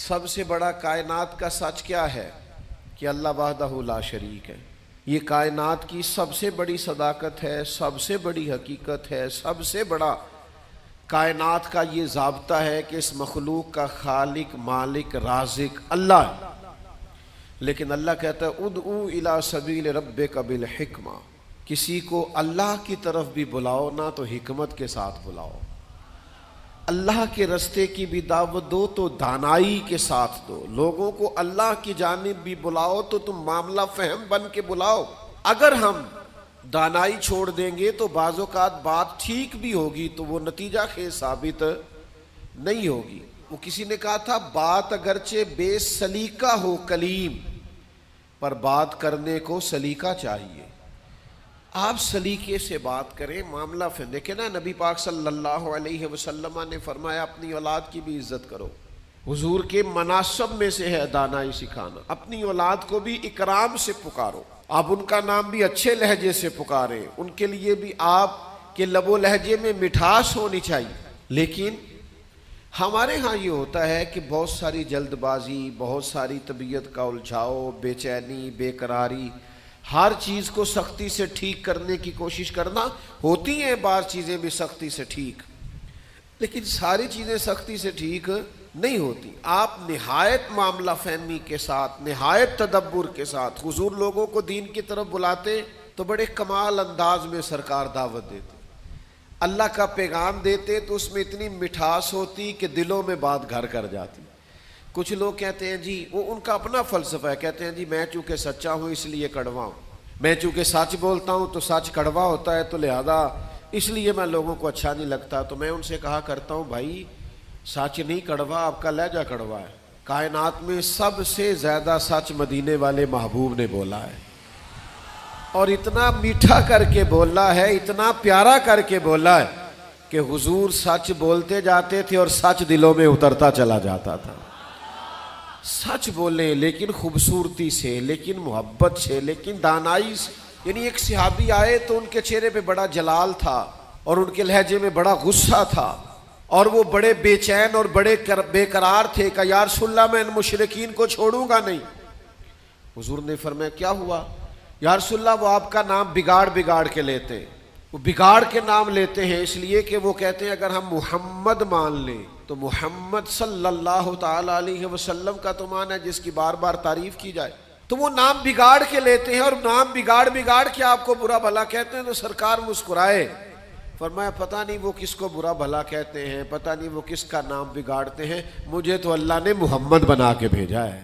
سب سے بڑا کائنات کا سچ کیا ہے؟ کہ اللہ وحدہ لا شریک ہے۔ یہ کائنات کی سب سے بڑی صداقت ہے، سب سے بڑی حقیقت ہے، سب سے بڑا کائنات کا یہ ضابطہ ہے کہ اس مخلوق کا خالق، مالک، رازق اللہ ہے۔ لیکن اللہ کہتا ہے ادعو الی سبیل ربک بالحکمہ، کسی کو اللہ کی طرف بھی بلاؤ نا تو حکمت کے ساتھ بلاؤ، اللہ کے رستے کی بھی دعوت دو تو دانائی کے ساتھ دو، لوگوں کو اللہ کی جانب بھی بلاؤ تو تم معاملہ فہم بن کے بلاؤ۔ اگر ہم دانائی چھوڑ دیں گے تو بعض اوقات بات ٹھیک بھی ہوگی تو وہ نتیجہ خیز ثابت نہیں ہوگی۔ وہ کسی نے کہا تھا بات اگرچہ بے سلیقہ ہو کلیم، پر بات کرنے کو سلیقہ چاہیے۔ آپ سلیقے سے بات کریں، معاملہ دیکھیں نا، نبی پاک صلی اللہ علیہ وسلم نے فرمایا اپنی اولاد کی بھی عزت کرو۔ حضور کے مناسب میں سے ہے دانائی سکھانا، اپنی اولاد کو بھی اکرام سے پکارو، آپ ان کا نام بھی اچھے لہجے سے پکاریں، ان کے لیے بھی آپ کے لب و لہجے میں مٹھاس ہونی چاہیے۔ لیکن ہمارے ہاں یہ ہوتا ہے کہ بہت ساری جلد بازی، بہت ساری طبیعت کا الجھاؤ، بے چینی، بے قراری، ہر چیز کو سختی سے ٹھیک کرنے کی کوشش کرنا۔ ہوتی ہیں بعض چیزیں بھی سختی سے ٹھیک، لیکن ساری چیزیں سختی سے ٹھیک نہیں ہوتی۔ آپ نہایت معاملہ فہمی کے ساتھ، نہایت تدبر کے ساتھ حضور لوگوں کو دین کی طرف بلاتے تو بڑے کمال انداز میں سرکار دعوت دیتے، اللہ کا پیغام دیتے تو اس میں اتنی مٹھاس ہوتی کہ دلوں میں بات گھر کر جاتی۔ کچھ لوگ کہتے ہیں جی، وہ ان کا اپنا فلسفہ ہے، کہتے ہیں جی میں چونکہ سچا ہوں اس لیے کڑوا ہوں، میں چونکہ سچ بولتا ہوں تو سچ کڑوا ہوتا ہے تو لہذا اس لیے میں لوگوں کو اچھا نہیں لگتا۔ تو میں ان سے کہا کرتا ہوں بھائی سچ نہیں کڑوا، آپ کا لہجہ کڑوا ہے۔ کائنات میں سب سے زیادہ سچ مدینے والے محبوب نے بولا ہے، اور اتنا میٹھا کر کے بولا ہے، اتنا پیارا کر کے بولا ہے کہ حضور سچ بولتے جاتے تھے اور سچ دلوں میں اترتا چلا جاتا تھا۔ سچ بولیں لیکن خوبصورتی سے، لیکن محبت سے، لیکن دانائی سے۔ یعنی ایک صحابی آئے تو ان کے چہرے پہ بڑا جلال تھا اور ان کے لہجے میں بڑا غصہ تھا، اور وہ بڑے بے چین اور بڑے بے قرار تھے کہ یا رسول اللہ میں ان مشرکین کو چھوڑوں گا نہیں۔ حضور نے فرمایا کیا ہوا؟ یا رسول اللہ وہ آپ کا نام بگاڑ کے لیتے ہیں، وہ بگاڑ کے نام لیتے ہیں اس لیے کہ وہ کہتے ہیں اگر ہم محمد مان لیں تو محمد صلی اللہ تعالی علیہ وسلم کا تو مان ہے جس کی بار بار تعریف کی جائے، تو وہ نام بگاڑ کے لیتے ہیں اور نام بگاڑ کے آپ کو برا بھلا کہتے ہیں۔ تو سرکار مسکرائے، فرمایا پتہ نہیں وہ کس کو برا بھلا کہتے ہیں، پتہ نہیں وہ کس کا نام بگاڑتے ہیں، مجھے تو اللہ نے محمد بنا کے بھیجا ہے۔